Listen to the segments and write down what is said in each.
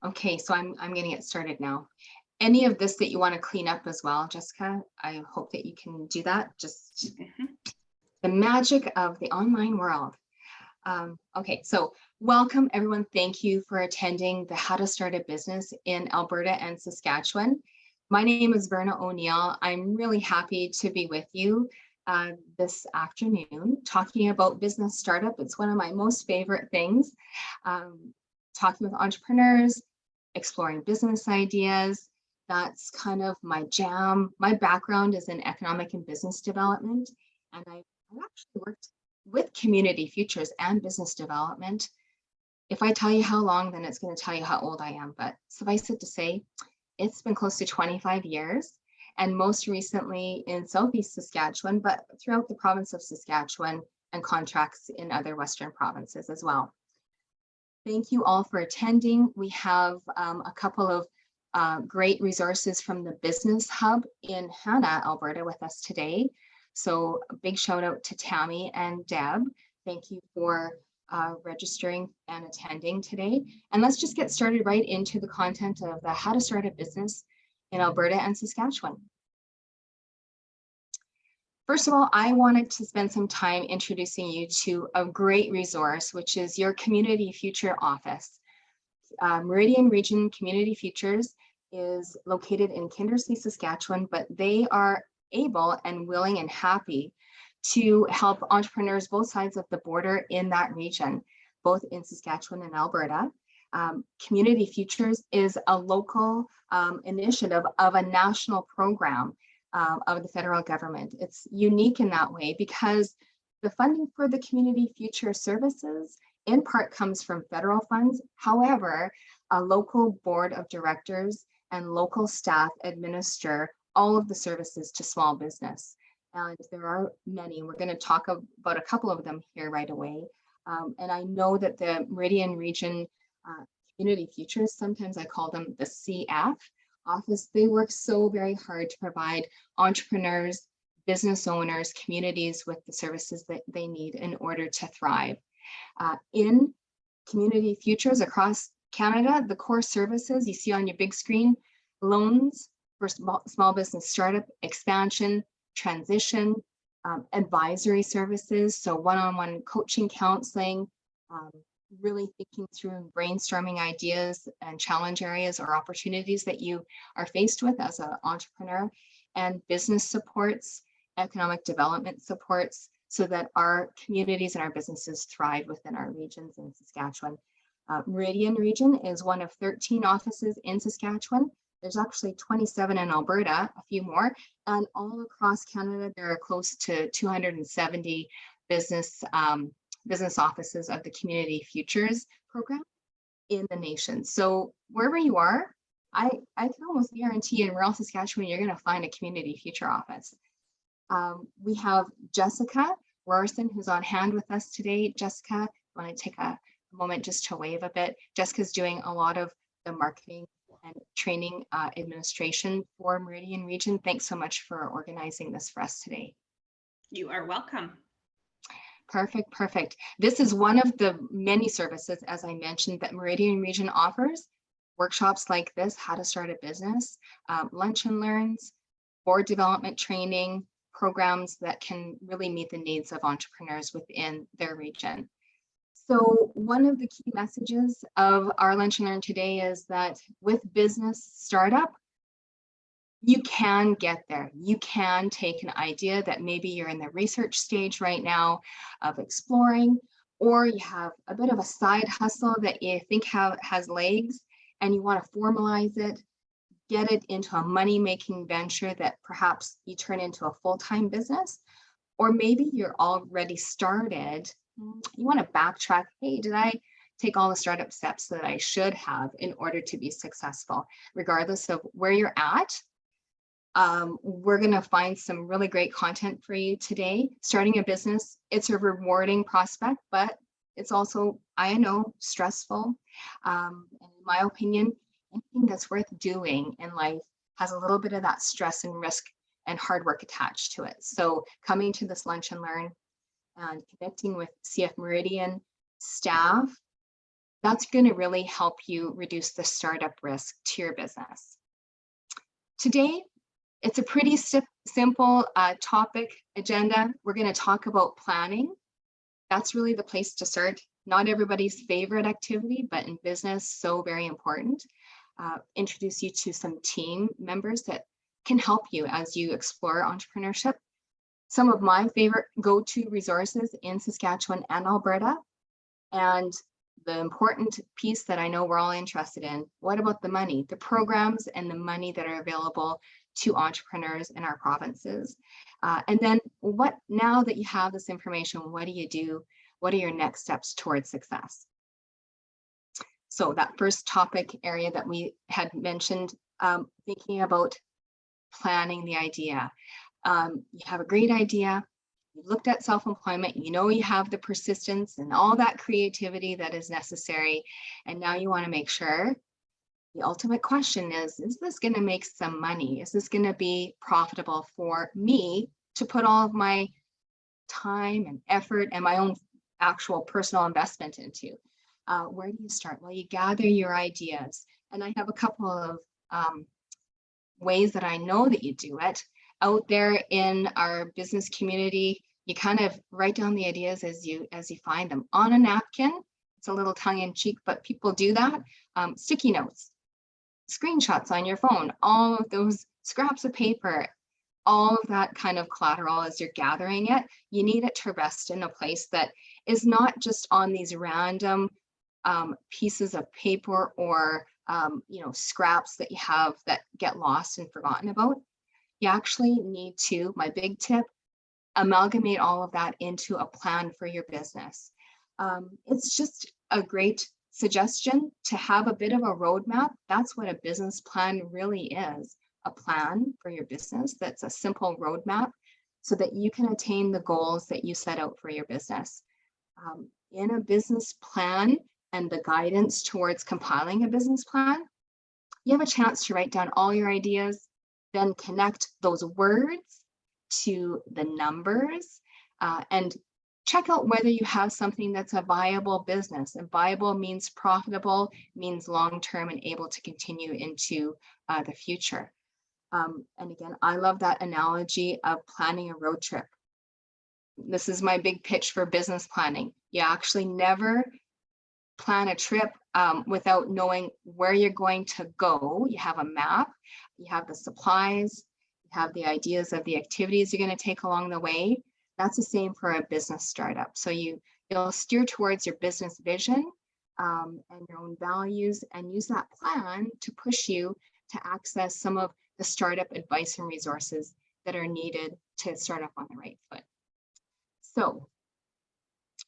Okay, so I'm going to get started now. Any of this that you want to clean up as well, Jessica, I hope that you can do that. Just the magic of the online world. Okay, so welcome everyone. Thank you for attending the How to Start a Business in Alberta and Saskatchewan. My name is Verna O'Neill. I'm really happy to be with you this afternoon talking about business startup. It's one of my most favorite things. Talking with entrepreneurs, exploring business ideas. That's kind of my jam. My background is in economic and business development, and I actually worked with Community Futures and business development. If I tell you how long, then it's going to tell you how old I am, but suffice it to say, it's been close to 25 years, and most recently in Southeast Saskatchewan, but throughout the province of Saskatchewan and contracts in other Western provinces as well. Thank you all for attending. We have a couple of great resources from the Business Hub in Hanna, Alberta with us today. So a big shout out to Tammy and Deb. Thank you for registering and attending today. And let's just get started right into the content of the How to Start a Business in Alberta and Saskatchewan. First of all, I wanted to spend some time introducing you to a great resource, which is your Community Future office. Meridian Region Community Futures is located in Kindersley, Saskatchewan, but they are able and willing and happy to help entrepreneurs both sides of the border in that region, both in Saskatchewan and Alberta. Community Futures is a local initiative of a national program of the federal government. It's unique in that way because the funding for the Community Future services in part comes from federal funds. However, a local board of directors and local staff administer all of the services to small business. And there are many, and we're going to talk about a couple of them here right away. And I know that the Meridian Region Community Futures, sometimes I call them the CF office, they work so very hard to provide entrepreneurs, business owners, communities with the services that they need in order to thrive. In Community Futures across Canada, the core services you see on your big screen: loans for small business startup, expansion, transition, advisory services, so one-on-one coaching, counseling, really thinking through and brainstorming ideas and challenge areas or opportunities that you are faced with as an entrepreneur, and business supports, economic development supports, so that our communities and our businesses thrive within our regions in Saskatchewan. Meridian Region is one of 13 offices in Saskatchewan. There's actually 27 in Alberta, a few more, and all across Canada, there are close to 270 business offices of the Community Futures program in the nation. So wherever you are, I can almost guarantee in rural Saskatchewan, you're going to find a Community Future office. We have Jessica Rorson, who's on hand with us today. Jessica, I want to take a moment just to wave a bit. Jessica's doing a lot of the marketing and training administration for Meridian Region. Thanks so much for organizing this for us today. You are welcome. Perfect, perfect. This is one of the many services, as I mentioned, that Meridian Region offers. Workshops like this, How to Start a Business, lunch and learns, board development training, programs that can really meet the needs of entrepreneurs within their region. So one of the key messages of our Lunch and Learn today is that with business startup, you can get there. You can take an idea that maybe you're in the research stage right now of exploring, or you have a bit of a side hustle that you think has legs and you want to formalize it, get it into a money-making venture that perhaps you turn into a full-time business, or maybe you're already started. You want to backtrack. Hey, did I take all the startup steps that I should have in order to be successful? Regardless of where you're at, we're going to find some really great content for you today. Starting a business, it's a rewarding prospect, but it's also, I know, stressful. And in my opinion, anything that's worth doing in life has a little bit of that stress and risk and hard work attached to it. So coming to this Lunch and Learn and connecting with CF Meridian staff, That's going to really help you reduce the startup risk to your business. Today, it's a pretty simple topic agenda. We're going to talk about planning. That's really the place to start. Not everybody's favorite activity, but in business, so very important. Introduce you to some team members that can help you as you explore entrepreneurship. Some of my favorite go-to resources in Saskatchewan and Alberta. And the important piece that I know we're all interested in, what about the money, the programs and the money that are available to entrepreneurs in our provinces? And then now that you have this information, what do you do? What are your next steps towards success? So that first topic area that we had mentioned, thinking about planning the idea. You have a great idea. You looked at self-employment, you know you have the persistence and all that creativity that is necessary. And now you want to make sure the ultimate question is this going to make some money? Is this going to be profitable for me to put all of my time and effort and my own actual personal investment into? Where do you start? Well, you gather your ideas. And I have a couple of ways that I know that you do it. Out there in our business community, you kind of write down the ideas as you find them on a napkin. It's a little tongue-in-cheek, but people do that. Sticky notes, screenshots on your phone, all of those scraps of paper, all of that kind of collateral as you're gathering it. You need it to rest in a place that is not just on these random pieces of paper or scraps that you have that get lost and forgotten about. You actually need to, my big tip, amalgamate all of that into a plan for your business. It's just a great suggestion to have a bit of a roadmap. That's what a business plan really is, a plan for your business that's a simple roadmap so that you can attain the goals that you set out for your business. In a business plan and the guidance towards compiling a business plan, you have a chance to write down all your ideas, then connect those words to the numbers and check out whether you have something that's a viable business. And viable means profitable, means long-term and able to continue into the future. And again, I love that analogy of planning a road trip. This is my big pitch for business planning. You actually never plan a trip without knowing where you're going to go. You have a map, you have the supplies, you have the ideas of the activities you're going to take along the way. That's the same for a business startup. So you'll steer towards your business vision and your own values and use that plan to push you to access some of the startup advice and resources that are needed to start off on the right foot. So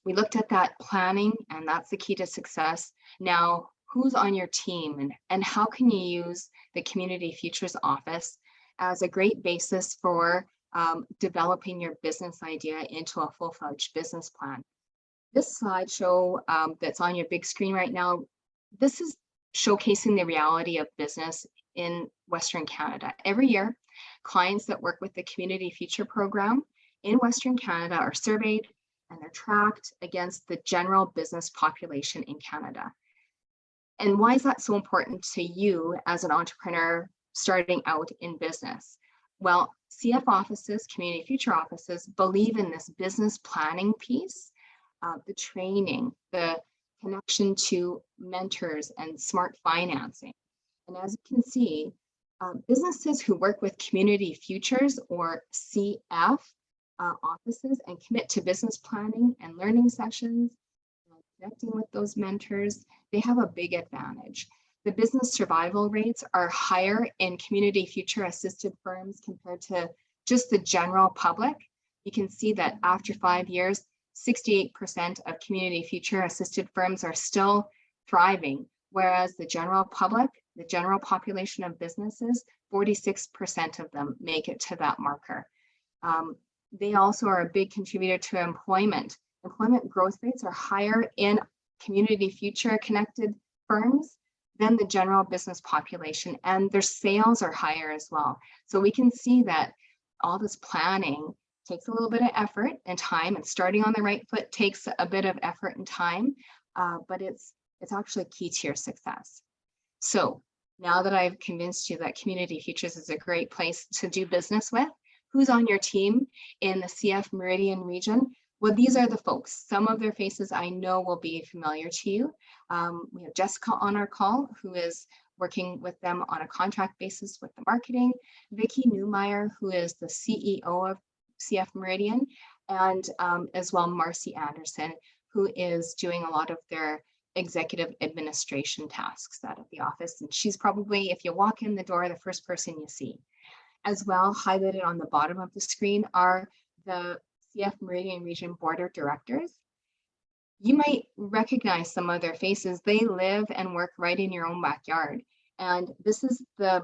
we looked at that planning, and that's the key to success. Now, who's on your team and how can you use the Community Futures office as a great basis for developing your business idea into a full-fledged business plan? This slideshow that's on your big screen right now, this is showcasing the reality of business in Western Canada. Every year, clients that work with the Community Future program in Western Canada are surveyed and they're tracked against the general business population in Canada. And why is that so important to you as an entrepreneur starting out in business? Well, CF offices, Community Future offices, believe in this business planning piece, the training, the connection to mentors and smart financing. And as you can see, businesses who work with Community Futures or CF offices and commit to business planning and learning sessions, connecting with those mentors, they have a big advantage. The business survival rates are higher in Community Future assisted firms compared to just the general public. You can see that after 5 years, 68% of Community Future assisted firms are still thriving, whereas the general public, the general population of businesses, 46% of them make it to that marker. They also are a big contributor to employment. Employment growth rates are higher in Community Future connected firms than the general business population, and their sales are higher as well. So we can see that all this planning takes a little bit of effort and time, and starting on the right foot takes a bit of effort and time, but it's It's actually key to your success. So now that I've convinced you that Community Futures is a great place to do business with, who's on your team in the CF Meridian region? Well, these are the folks. Some of their faces I know will be familiar to you. We have Jessica on our call, who is working with them on a contract basis with the marketing, Vicki Newmeyer, who is the CEO of CF Meridian, and as well Marcy Anderson, who is doing a lot of their executive administration tasks out of the office. And she's probably, if you walk in the door, the first person you see. As well, highlighted on the bottom of the screen are the CF Meridian Region Board of Directors. You might recognize some of their faces. They live and work right in your own backyard. And this is the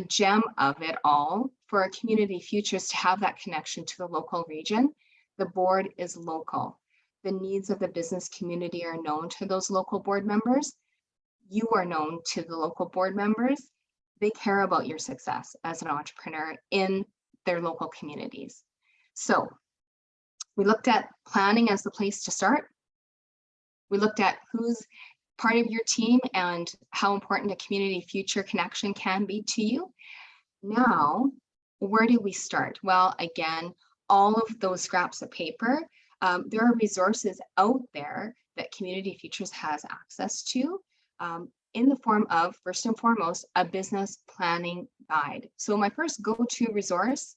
gem of it all for Community Futures to have that connection to the local region. The board is local. The needs of the business community are known to those local board members. You are known to the local board members. They care about your success as an entrepreneur in their local communities. So we looked at planning as the place to start. We looked at who's part of your team and how important a community future connection can be to you. Now, where do we start? Well, again, all of those scraps of paper, there are resources out there that Community Futures has access to in the form of, first and foremost, a business planning guide. So my first go-to resource,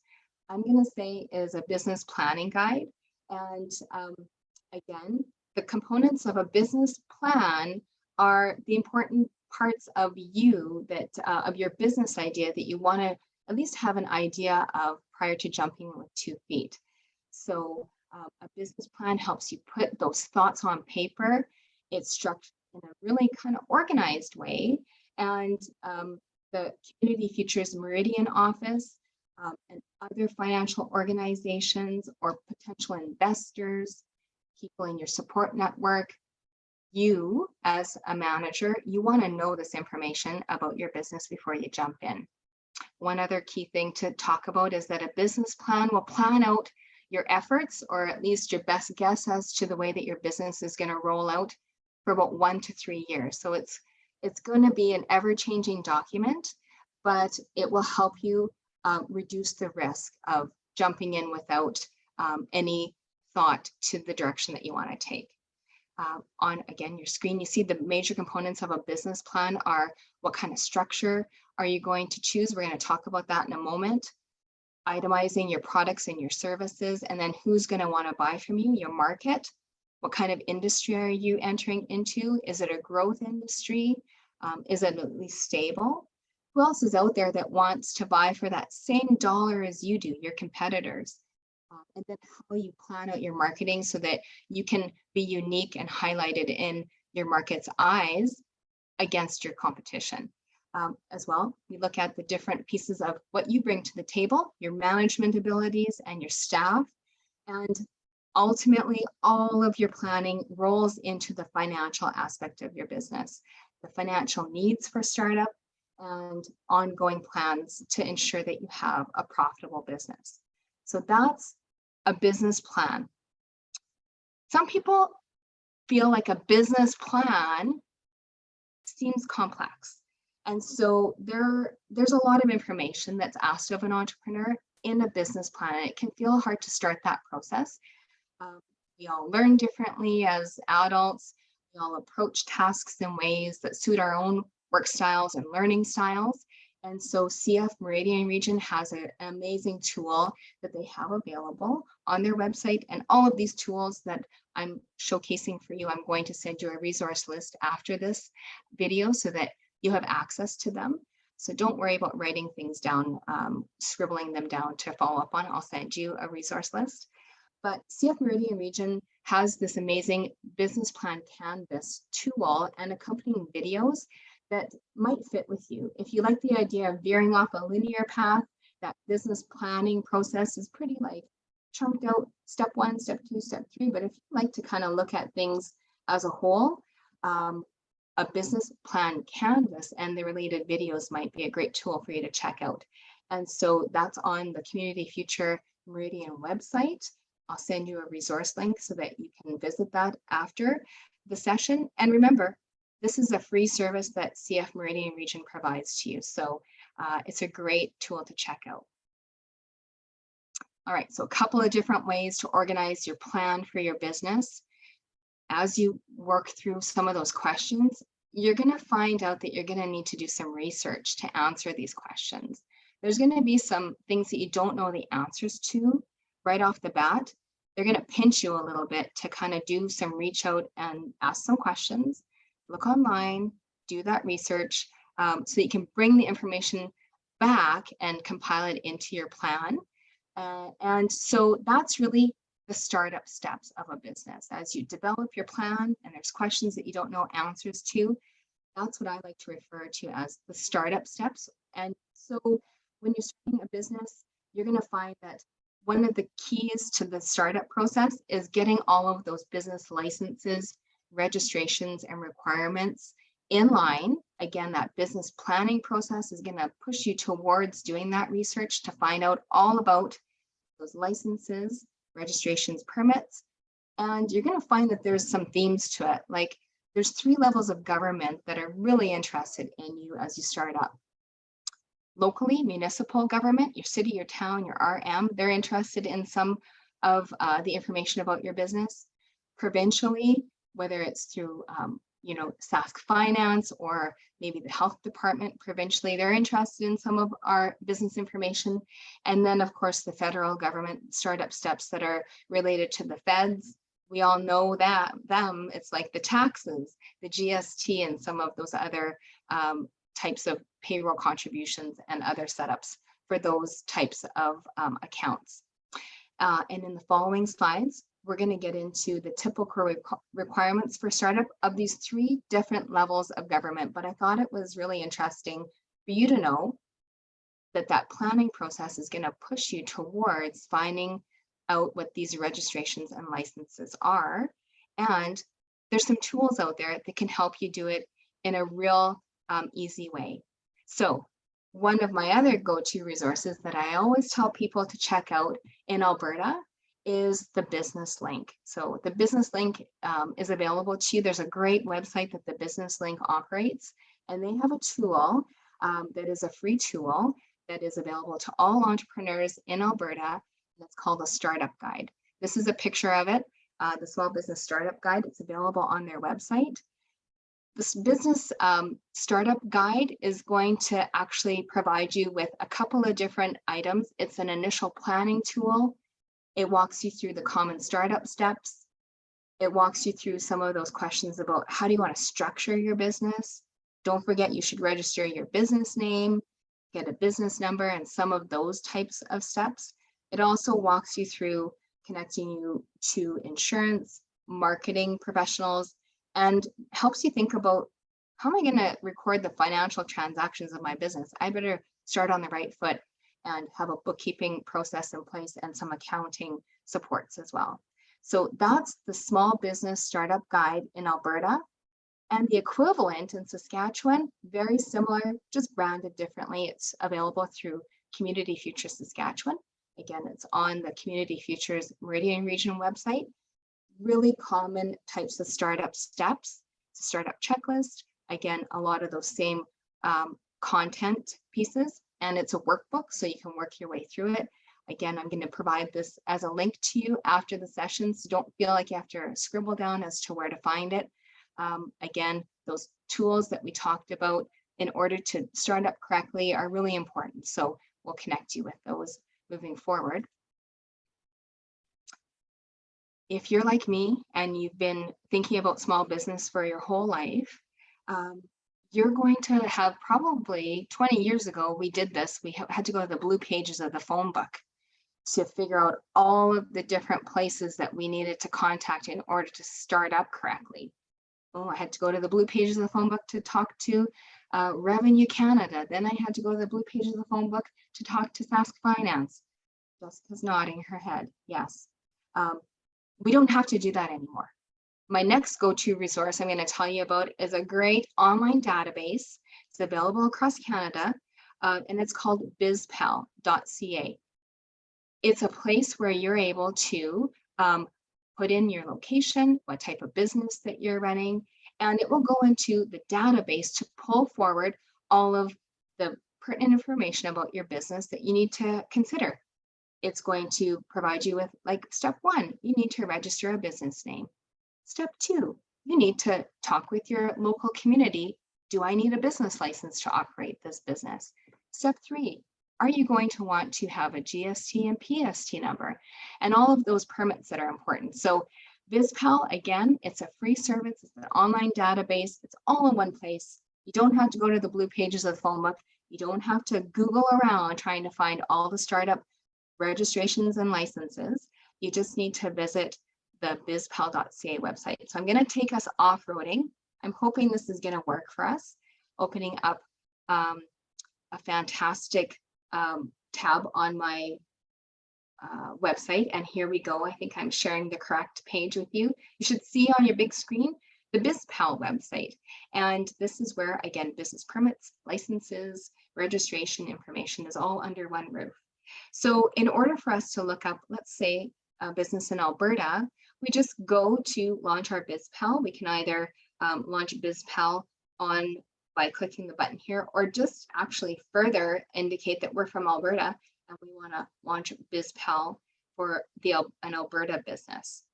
I'm going to say, is a business planning guide. And again, the components of a business plan are the important parts of you that of your business idea that you want to at least have an idea of prior to jumping with 2 feet. So a business plan helps you put those thoughts on paper. It's structured in a really kind of organized way. And the Community Futures Meridian office and other financial organizations or potential investors, people in your support network, you as a manager, you want to know this information about your business before you jump in. One other key thing to talk about is that a business plan will plan out your efforts, or at least your best guess as to the way that your business is going to roll out for about 1 to 3 years. So it's going to be an ever-changing document, but it will help you reduce the risk of jumping in without any thought to the direction that you want to take. On, again, your screen, you see the major components of a business plan are what kind of structure are you going to choose? We're going to talk about that in a moment. Itemizing your products and your services, and then who's going to want to buy from you, your market. What kind of industry are you entering into? Is it a growth industry? Is it at least stable? Who else is out there that wants to buy for that same dollar as you do, your competitors? And then how you plan out your marketing so that you can be unique and highlighted in your market's eyes against your competition. As well, we look at the different pieces of what you bring to the table, your management abilities and your staff. And ultimately, all of your planning rolls into the financial aspect of your business, the financial needs for startup and ongoing plans to ensure that you have a profitable business. So that's a business plan. Some people feel like a business plan seems complex. And so there's a lot of information that's asked of an entrepreneur in a business plan. It can feel hard to start that process. We all learn differently as adults. We all approach tasks in ways that suit our own work styles and learning styles. And so CF Meridian Region has an amazing tool that they have available on their website. And all of these tools that I'm showcasing for you, I'm going to send you a resource list after this video so that you have access to them. So don't worry about writing things down, scribbling them down to follow up on. I'll send you a resource list. But CF Meridian Region has this amazing business plan canvas tool and accompanying videos that might fit with you. If you like the idea of veering off a linear path, that business planning process is pretty like chunked out, step 1, step 2, step 3. But if you like to kind of look at things as a whole, a business plan canvas and the related videos might be a great tool for you to check out. And so that's on the Community Future Meridian website. I'll send you a resource link so that you can visit that after. the session. And remember, this is a free service that CF Meridian Region provides to you. So it's a great tool to check out. All right, so a couple of different ways to organize your plan for your business. As you work through some of those questions, you're going to find out that you're going to need to do some research to answer these questions. There's going to be some things that you don't know the answers to right off the bat. They're going to pinch you a little bit to kind of do some reach out and ask some questions, look online, do that research so you can bring the information back and compile it into your plan. And so that's really the startup steps of a business. As you develop your plan and there's questions that you don't know answers to, that's what I like to refer to as the startup steps. And so when you're starting a business, you're going to find that one of the keys to the startup process is getting all of those business licenses, registrations, and requirements in line. Again, that business planning process is going to push you towards doing that research to find out all about those licenses, registrations, permits. And you're going to find that there's some themes to it. Like there's 3 levels of government that are really interested in you as you start up. Locally, municipal government, your city, your town, your RM, they're interested in some of the information about your business. Provincially, whether it's through Sask Finance or maybe the health department provincially, they're interested in some of our business information. And then of course the federal government startup steps that are related to the feds. We all know that it's like the taxes, the GST, and some of those other types of payroll contributions and other setups for those types of accounts. And in the following slides, we're going to get into the typical requirements for startup of these 3 different levels of government. But I thought it was really interesting for you to know that that planning process is going to push you towards finding out what these registrations and licenses are. And there's some tools out there that can help you do it in a real easy way. So one of my other go-to resources that I always tell people to check out in Alberta is the Business Link. So the Business Link is available to you. There's a great website that the Business Link operates, and they have a tool that is a free tool that is available to all entrepreneurs in Alberta. That's called a Startup Guide. This is a picture of it, the Small Business Startup Guide. It's available on their website. This business startup guide is going to actually provide you with a couple of different items. It's an initial planning tool. It walks you through the common startup steps. It walks you through some of those questions about how do you want to structure your business. Don't forget you should register your business name, get a business number, and some of those types of steps. It also walks you through connecting you to insurance, marketing professionals, and helps you think about how am I going to record the financial transactions of my business? I better start on the right foot and have a bookkeeping process in place and some accounting supports as well. So that's the Small Business Startup Guide in Alberta. And the equivalent in Saskatchewan, very similar, just branded differently. It's available through Community Futures Saskatchewan. Again, it's on the Community Futures Meridian Region website. Really common types of startup steps, startup checklist. Again, a lot of those same content pieces, and it's a workbook so you can work your way through it. Again, I'm going to provide this as a link to you after the session, so don't feel like you have to scribble down as to where to find it. Again, those tools that we talked about in order to start up correctly are really important, so we'll connect you with those moving forward. If you're like me and you've been thinking about small business for your whole life, you're going to have probably 20 years ago, we did this. We had to go to the blue pages of the phone book to figure out all of the different places that we needed to contact in order to start up correctly. Oh, I had to go to the blue pages of the phone book to talk to Revenue Canada. Then I had to go to the blue pages of the phone book to talk to Sask Finance. Jessica's nodding her head. Yes. We don't have to do that anymore. My next go-to resource I'm going to tell you about is a great online database. It's available across Canada, and it's called bizpal.ca. It's a place where you're able to put in your location, what type of business that you're running, and it will go into the database to pull forward all of the pertinent information about your business that you need to consider. It's going to provide you with, like, step 1, you need to register a business name. Step 2, you need to talk with your local community. Do I need a business license to operate this business? Step 3, are you going to want to have a GST and PST number and all of those permits that are important? So BizPal, again, it's a free service. It's an online database. It's all in one place. You don't have to go to the blue pages of the phone book. You don't have to Google around trying to find all the startup registrations and licenses. You just need to visit the bizpal.ca website. So I'm going to take us off-roading. I'm hoping this is going to work for us, opening up a fantastic tab on my website. And here we go. I think I'm sharing the correct page with you. You should see on your big screen the BizPal website. And this is where, again, business permits, licenses, registration information is all under one roof. So in order for us to look up, let's say, a business in Alberta, we just go to launch our BizPal. We can either launch BizPal by clicking the button here, or just actually further indicate that we're from Alberta and we want to launch BizPal for an Alberta business.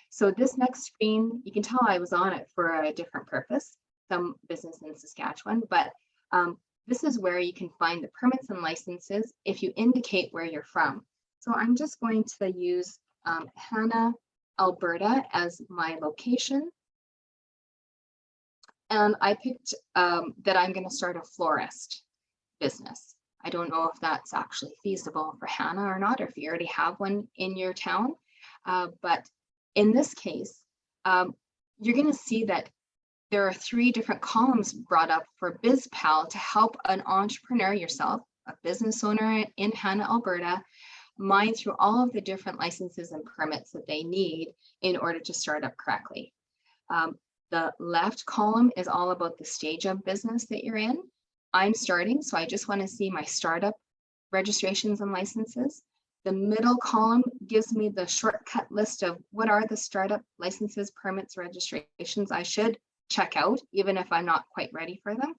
So this next screen, you can tell I was on it for a different purpose, some business in Saskatchewan, but this is where you can find the permits and licenses if you indicate where you're from. So I'm just going to use Hannah, Alberta as my location. And I picked that I'm going to start a florist business. I don't know if that's actually feasible for Hannah or not, or if you already have one in your town. But in this case, you're going to see that there are 3 different columns brought up for BizPal to help an entrepreneur, yourself, a business owner in Hannah, Alberta, mine through all of the different licenses and permits that they need in order to start up correctly. The left column is all about the stage of business that you're in. I'm starting, so I just want to see my startup registrations and licenses. The middle column gives me the shortcut list of what are the startup licenses, permits, registrations I should check out, even if I'm not quite ready for them.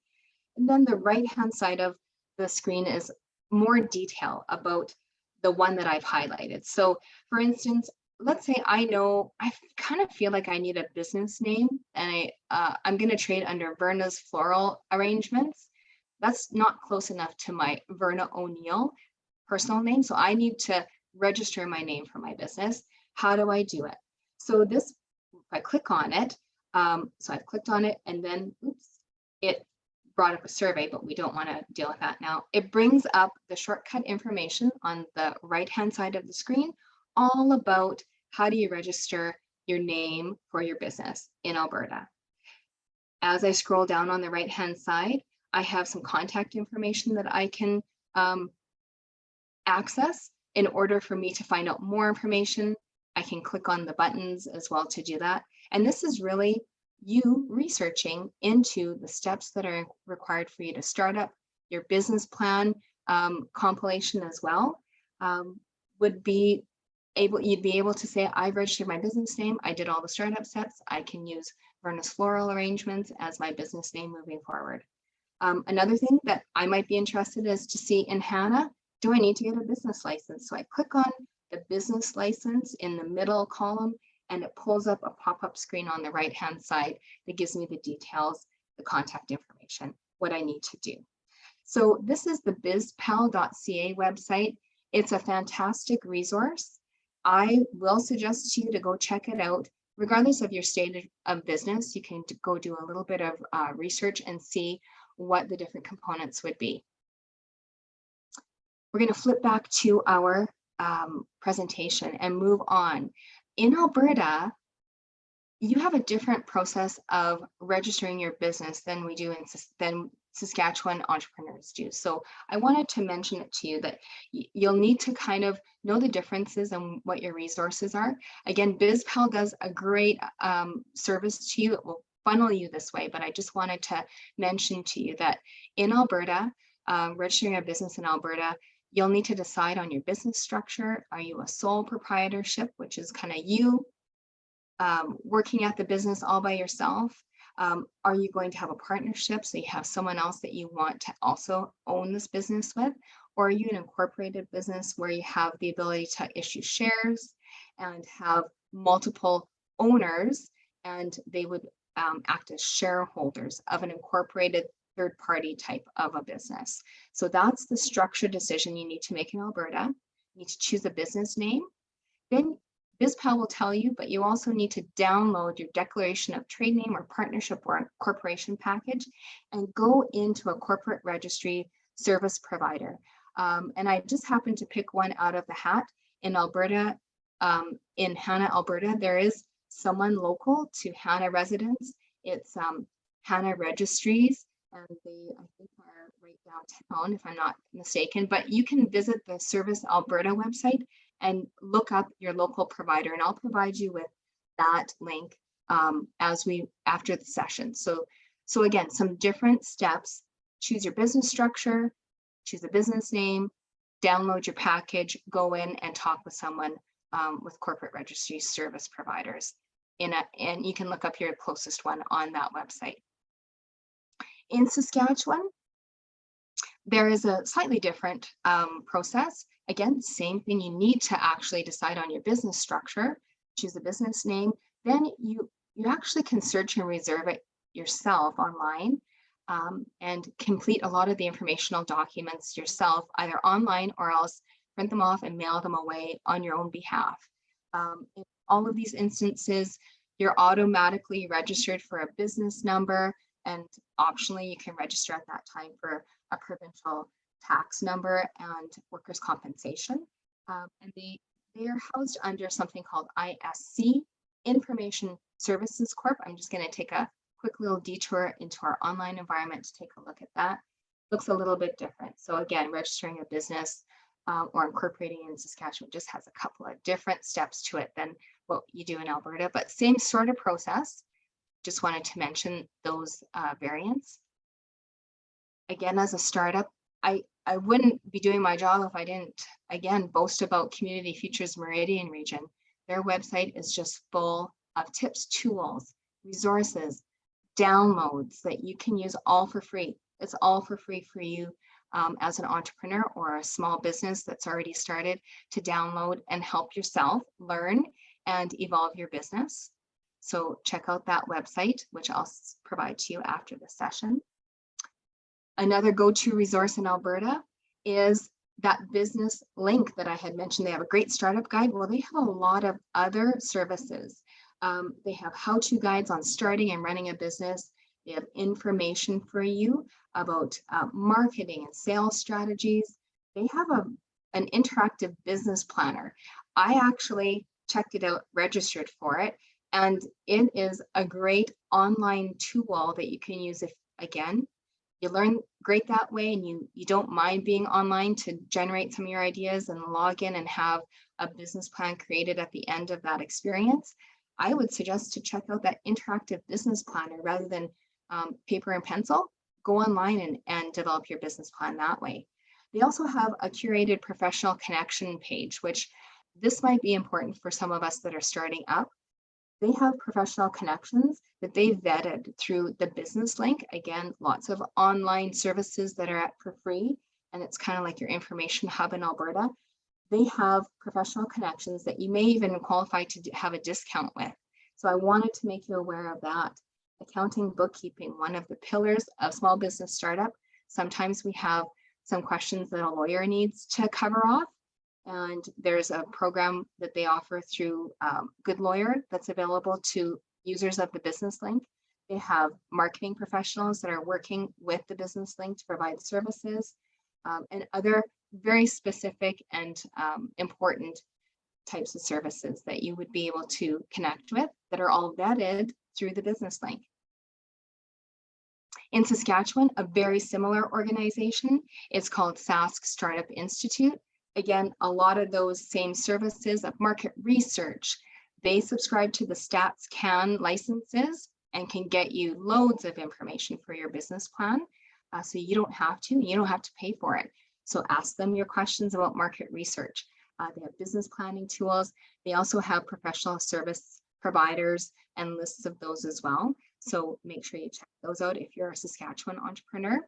And then the right-hand side of the screen is more detail about the one that I've highlighted. So for instance, let's say I kind of feel like I need a business name, and I'm going to trade under Verna's Floral Arrangements. That's not close enough to my Verna O'Neill personal name. So I need to register my name for my business. How do I do it? So this, if I click on it, so I've clicked on it, and then, oops, it brought up a survey, but we don't want to deal with that now. It brings up the shortcut information on the right-hand side of the screen, all about how do you register your name for your business in Alberta. As I scroll down on the right-hand side, I have some contact information that I can access in order for me to find out more information. I can click on the buttons as well to do that. And this is really you researching into the steps that are required for you to start up your business plan. Compilation as well you'd be able to say, I've registered my business name, I did all the startup steps, I can use Verna's Floral Arrangements as my business name moving forward. Another thing that I might be interested is to see in Hannah, do I need to get a business license? So I click on the business license in the middle column, and it pulls up a pop-up screen on the right-hand side that gives me the details, the contact information, what I need to do. So this is the bizpal.ca website. It's a fantastic resource. I will suggest to you to go check it out. Regardless of your state of business, you can go do a little bit of research and see what the different components would be. We're going to flip back to our presentation and move on. In Alberta, you have a different process of registering your business than we do than Saskatchewan entrepreneurs do. So I wanted to mention it to you that you'll need to kind of know the differences and what your resources are. Again, BizPal does a great service to you. It will funnel you this way, but I just wanted to mention to you that in Alberta, registering a business in Alberta, you'll need to decide on your business structure. Are you a sole proprietorship, which is kind of you working at the business all by yourself? Are you going to have a partnership so you have someone else that you want to also own this business with? Or are you an incorporated business where you have the ability to issue shares and have multiple owners, and they would act as shareholders of an incorporated third party type of a business? So that's the structure decision you need to make in Alberta. You need to choose a business name. Then BizPal will tell you, but you also need to download your declaration of trade name or partnership or corporation package and go into a corporate registry service provider. And I just happened to pick one out of the hat in Alberta. In Hannah, Alberta, there is someone local to Hannah residents. It's Hannah Registries, and they, I think, are right downtown, if I'm not mistaken. But you can visit the Service Alberta website and look up your local provider, and I'll provide you with that link after the session. So again, some different steps: choose your business structure, choose a business name, download your package, go in and talk with someone with corporate registry service providers. And you can look up your closest one on that website. In Saskatchewan, there is a slightly different process. Again, same thing, you need to actually decide on your business structure, choose a business name, then you actually can search and reserve it yourself online, and complete a lot of the informational documents yourself, either online or else print them off and mail them away on your own behalf. In all of these instances, you're automatically registered for a business number, and optionally you can register at that time for a provincial tax number and workers' compensation. And they are housed under something called ISC, Information Services Corp. I'm just going to take a quick little detour into our online environment to take a look at that. Looks a little bit different. So again, registering a business or incorporating in Saskatchewan just has a couple of different steps to it than what you do in Alberta, but same sort of process. Just wanted to mention those variants. Again, as a startup, I wouldn't be doing my job if I didn't, again, boast about Community Futures Meridian region. Their website is just full of tips, tools, resources, downloads that you can use all for free. It's all for free for you as an entrepreneur or a small business that's already started to download and help yourself learn and evolve your business. So check out that website, which I'll provide to you after the session. Another go-to resource in Alberta is that business link that I had mentioned. They have a great startup guide. Well, they have a lot of other services. They have how-to guides on starting and running a business. They have information for you about marketing and sales strategies. They have an interactive business planner. I actually checked it out, registered for it, and it is a great online tool that you can use if, again, you learn great that way and you don't mind being online to generate some of your ideas and log in and have a business plan created at the end of that experience. I would suggest to check out that interactive business planner rather than paper and pencil. Go online and develop your business plan that way. They also have a curated professional connection page, which this might be important for some of us that are starting up. They have professional connections that they vetted through the business link. Again, lots of online services that are for free, and it's kind of like your information hub in Alberta. They have professional connections that you may even qualify to have a discount with. So I wanted to make you aware of that. Accounting, bookkeeping, one of the pillars of small business startup. Sometimes we have some questions that a lawyer needs to cover off. And there's a program that they offer through Good Lawyer that's available to users of the business link. They have marketing professionals that are working with the business link to provide services and other very specific and important types of services that you would be able to connect with that are all vetted through the business link. In Saskatchewan, a very similar organization is called Sask Startup Institute. Again, a lot of those same services of market research. They subscribe to the StatsCan licenses and can get you loads of information for your business plan. So you don't have to pay for it. So ask them your questions about market research. They have business planning tools. They also have professional service providers and lists of those as well. So make sure you check those out if you're a Saskatchewan entrepreneur.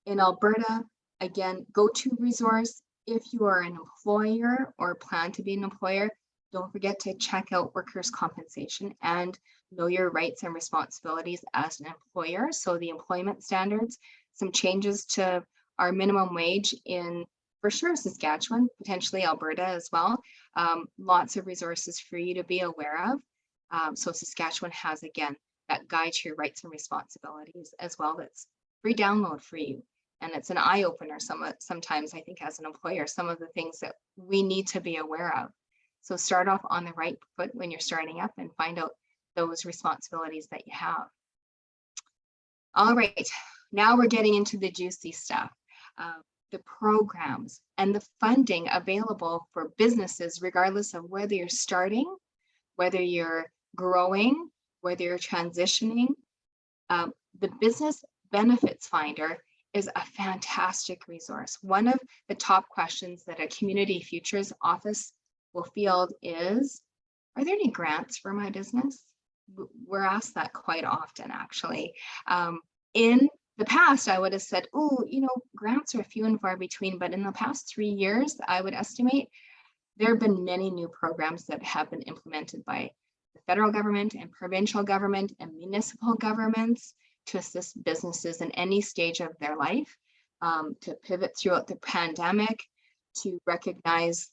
In Alberta, again, go-to resource. If you are an employer or plan to be an employer, don't forget to check out workers' compensation and know your rights and responsibilities as an employer. So the employment standards, some changes to our minimum wage in, for sure, Saskatchewan, potentially Alberta as well. Lots of resources for you to be aware of. So Saskatchewan has, again, that guide to your rights and responsibilities as well. That's free download for you. And it's an eye opener sometimes, I think, as an employer, some of the things that we need to be aware of. So start off on the right foot when you're starting up and find out those responsibilities that you have. All right, now we're getting into the juicy stuff. The programs and the funding available for businesses, regardless of whether you're starting, whether you're growing, whether you're transitioning. The Business Benefits Finder is a fantastic resource. One of the top questions that a Community Futures office will field is, are there any grants for my business? We're asked that quite often, actually. In the past, I would have said, oh, grants are few and far between, but in the past 3 years, I would estimate there have been many new programs that have been implemented by the federal government and provincial government and municipal governments to assist businesses in any stage of their life, to pivot throughout the pandemic, to recognize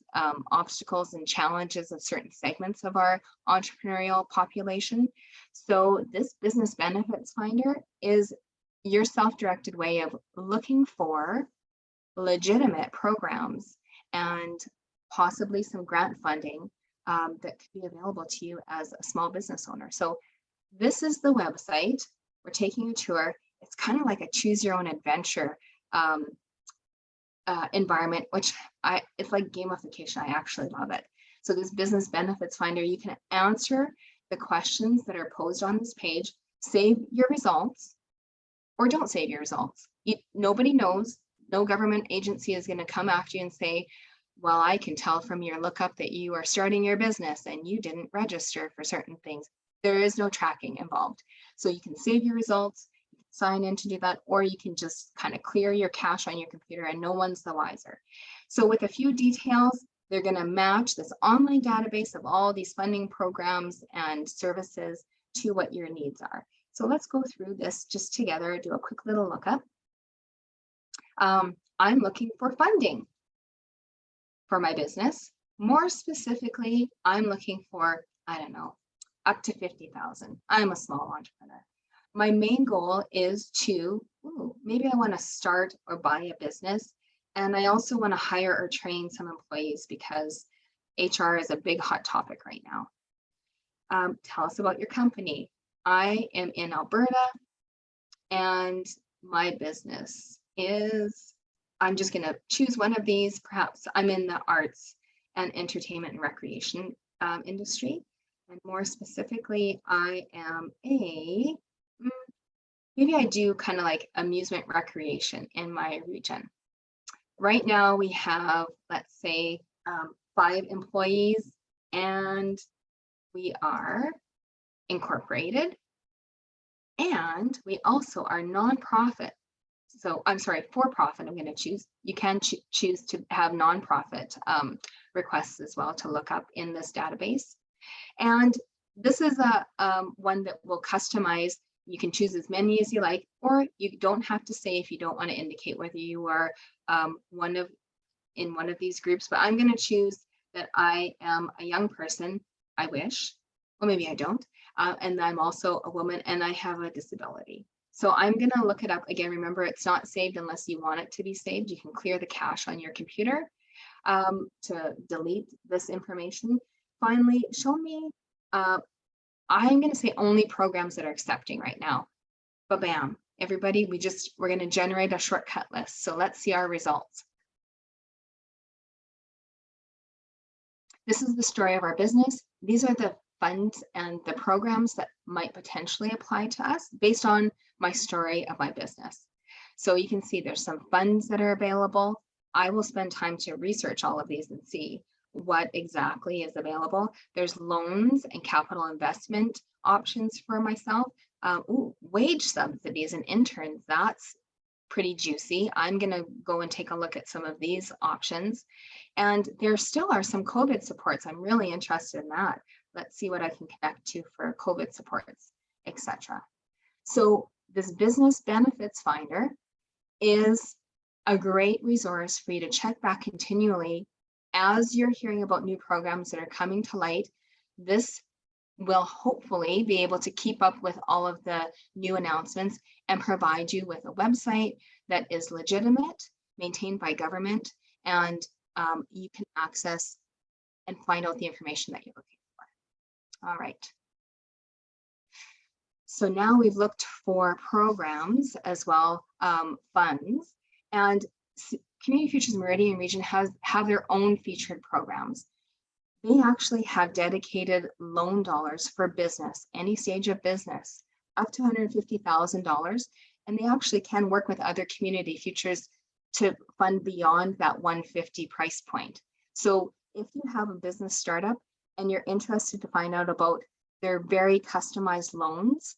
obstacles and challenges of certain segments of our entrepreneurial population. So this Business Benefits Finder is your self-directed way of looking for legitimate programs and possibly some grant funding that could be available to you as a small business owner. So this is the website. We're taking a tour. It's kind of like a choose your own adventure environment, which it's like gamification. I actually love it. So this Business Benefits Finder, you can answer the questions that are posed on this page, save your results, or don't save your results. Nobody knows. No government agency is going to come after you and say, well, I can tell from your lookup that you are starting your business and you didn't register for certain things. There is no tracking involved. So you can save your results, you can sign in to do that, or you can just kind of clear your cache on your computer and no one's the wiser. So with a few details, they're going to match this online database of all these funding programs and services to what your needs are. So let's go through this just together, do a quick little lookup. I'm looking for funding for my business. More specifically, I'm looking for, I don't know, up to 50,000. I'm a small entrepreneur. My main goal is to, maybe I want to start or buy a business. And I also want to hire or train some employees because HR is a big hot topic right now. Tell us about your company. I am in Alberta and my business is, I'm just going to choose one of these. Perhaps I'm in the arts and entertainment and recreation industry. And more specifically, I am maybe I do kind of like amusement recreation in my region. Right now we have, let's say, 5 employees and we are incorporated and we also are nonprofit. So I'm sorry, for profit, I'm going to choose. You can choose to have nonprofit requests as well to look up in this database. And this is a one that will customize. You can choose as many as you like, or you don't have to say if you don't want to indicate whether you are in one of these groups. But I'm going to choose that I am a young person. I wish, or maybe I don't, and I'm also a woman and I have a disability. So I'm going to look it up again. Remember, it's not saved unless you want it to be saved. You can clear the cache on your computer to delete this information. Finally, show me, I'm going to say only programs that are accepting right now. Ba-bam, everybody, we're going to generate a shortcut list. So let's see our results. This is the story of our business. These are the funds and the programs that might potentially apply to us based on my story of my business. So you can see there's some funds that are available. I will spend time to research all of these and see what exactly is available. There's loans and capital investment options for myself. Wage subsidies and interns, that's pretty juicy. I'm going to go and take a look at some of these options. And there still are some COVID supports. I'm really interested in that. Let's see what I can connect to for COVID supports, etc. So this business benefits finder is a great resource for you to check back continually as you're hearing about new programs that are coming to light. This will hopefully be able to keep up with all of the new announcements and provide you with a website that is legitimate, maintained by government, and you can access and find out the information that you're looking for. All right. So now we've looked for programs as well, funds, and Community Futures Meridian Region have their own featured programs. They actually have dedicated loan dollars for business, any stage of business, up to $150,000. And they actually can work with other community futures to fund beyond that 150 price point. So if you have a business startup and you're interested to find out about their very customized loans,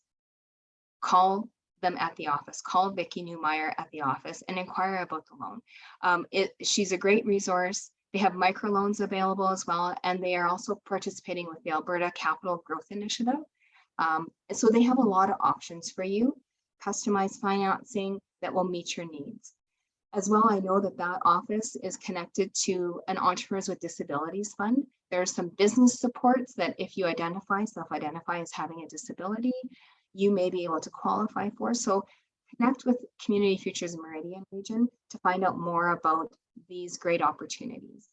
call them at the office, call Vicki Newmeyer at the office and inquire about the loan. She's a great resource. They have microloans available as well, and they are also participating with the Alberta Capital Growth Initiative. So they have a lot of options for you, customized financing that will meet your needs. As well, I know that that office is connected to an Entrepreneurs with Disabilities Fund. There are some business supports that if you self-identify as having a disability, you may be able to qualify for. So connect with Community Futures Meridian Region to find out more about these great opportunities.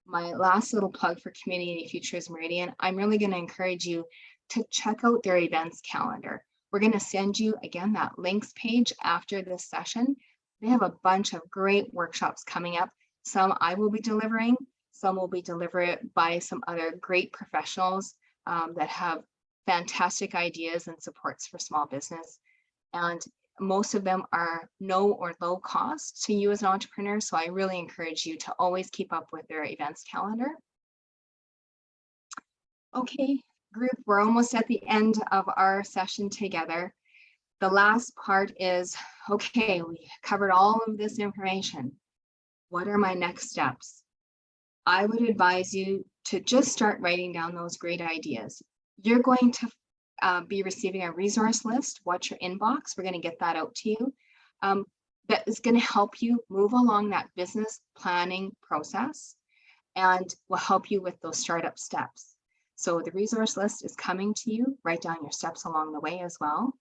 My last little plug for Community Futures Meridian, I'm really going to encourage you to check out their events calendar. We're going to send you, again, that links page after this session. They have a bunch of great workshops coming up. Some I will be delivering, some will be delivered by some other great professionals that have fantastic ideas and supports for small business. And most of them are no or low cost to you as an entrepreneur. So I really encourage you to always keep up with their events calendar. Okay, group, we're almost at the end of our session together. The last part is, okay, we covered all of this information. What are my next steps? I would advise you to just start writing down those great ideas. You're going to be receiving a resource list. Watch your inbox. We're going to get that out to you. That is going to help you move along that business planning process and will help you with those startup steps. So the resource list is coming to you. Write down your steps along the way as well.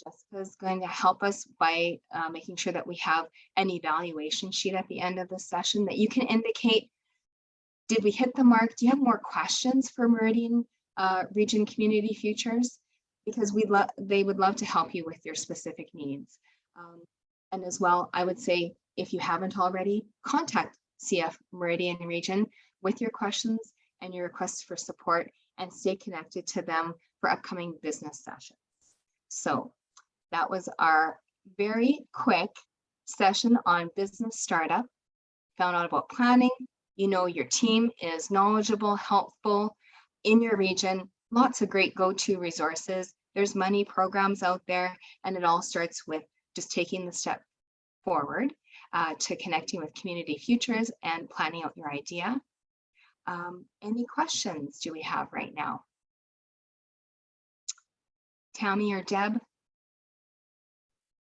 Jessica is going to help us by making sure that we have an evaluation sheet at the end of the session that you can indicate, did we hit the mark? Do you have more questions for Meridian Region Community Futures? Because they would love to help you with your specific needs. And as well, I would say, if you haven't already, contact CF Meridian Region with your questions and your requests for support, and stay connected to them for upcoming business sessions. So that was our very quick session on business startup. Found out about planning. You know your team is knowledgeable, helpful in your region. Lots of great go-to resources. There's money programs out there, and it all starts with just taking the step forward to connecting with Community Futures and planning out your idea. Any questions do we have right now? Tammy or Deb?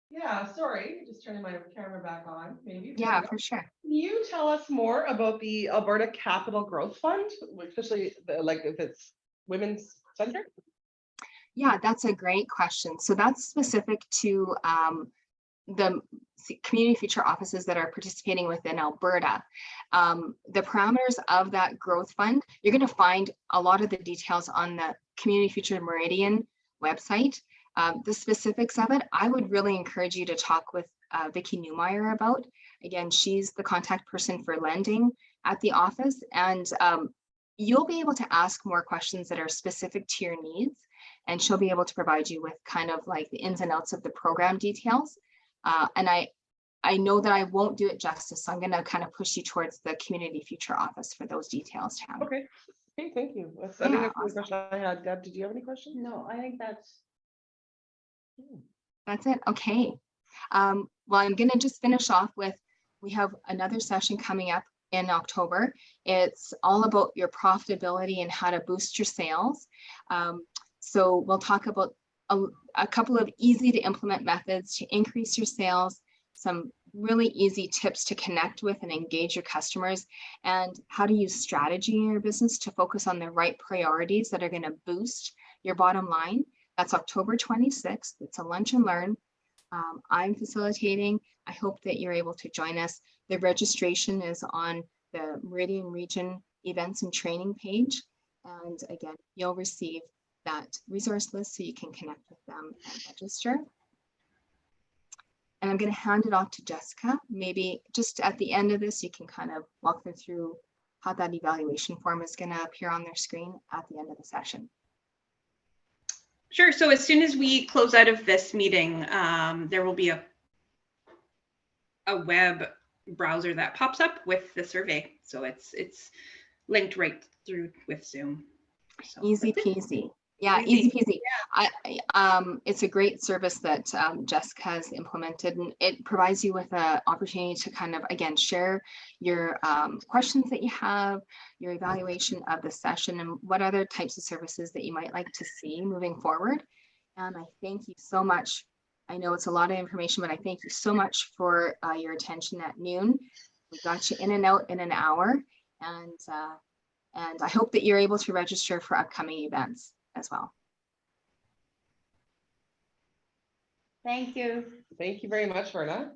Yeah, sorry, just turning my camera back on, maybe. Yeah, for sure. Can you tell us more about the Alberta Capital Growth Fund, especially like if it's women's centered? Yeah, that's a great question. So that's specific to the community future offices that are participating within Alberta. The parameters of that growth fund, you're going to find a lot of the details on the Community Future Meridian website. The specifics of it, I would really encourage you to talk with Vicki Newmeyer about. Again, she's the contact person for lending at the office, and you'll be able to ask more questions that are specific to your needs, and she'll be able to provide you with kind of like the ins and outs of the program details. And I know that I won't do it justice, so I'm going to kind of push you towards the Community Future Office for those details, Tammy. Okay. Okay, thank you. I think Yeah, that's the only question I had. Deb, did you have any questions? No, I think that's, That's it. Okay. Well, I'm going to just finish off with, we have another session coming up in October. It's all about your profitability and how to boost your sales. So we'll talk about a couple of easy to implement methods to increase your sales, some really easy tips to connect with and engage your customers, and how to use strategy in your business to focus on the right priorities that are going to boost your bottom line. That's October 26th. It's a lunch and learn. I'm facilitating. I hope that you're able to join us. The registration is on the Meridian Region events and training page. And again, you'll receive that resource list so you can connect with them and register. And I'm going to hand it off to Jessica. Maybe just at the end of this, you can kind of walk them through how that evaluation form is going to appear on their screen at the end of the session. Sure. So as soon as we close out of this meeting, there will be a web browser that pops up with the survey. So it's linked right through with Zoom. So Easy peasy. Yeah, easy peasy. It's a great service that Jessica has implemented, and it provides you with an opportunity to kind of, again, share your questions that you have, your evaluation of the session, and what other types of services that you might like to see moving forward. And I thank you so much. I know it's a lot of information, but I thank you so much for your attention at noon. We got you in and out in an hour, and I hope that you're able to register for upcoming events as well. thank you. Thank you very much, Verna.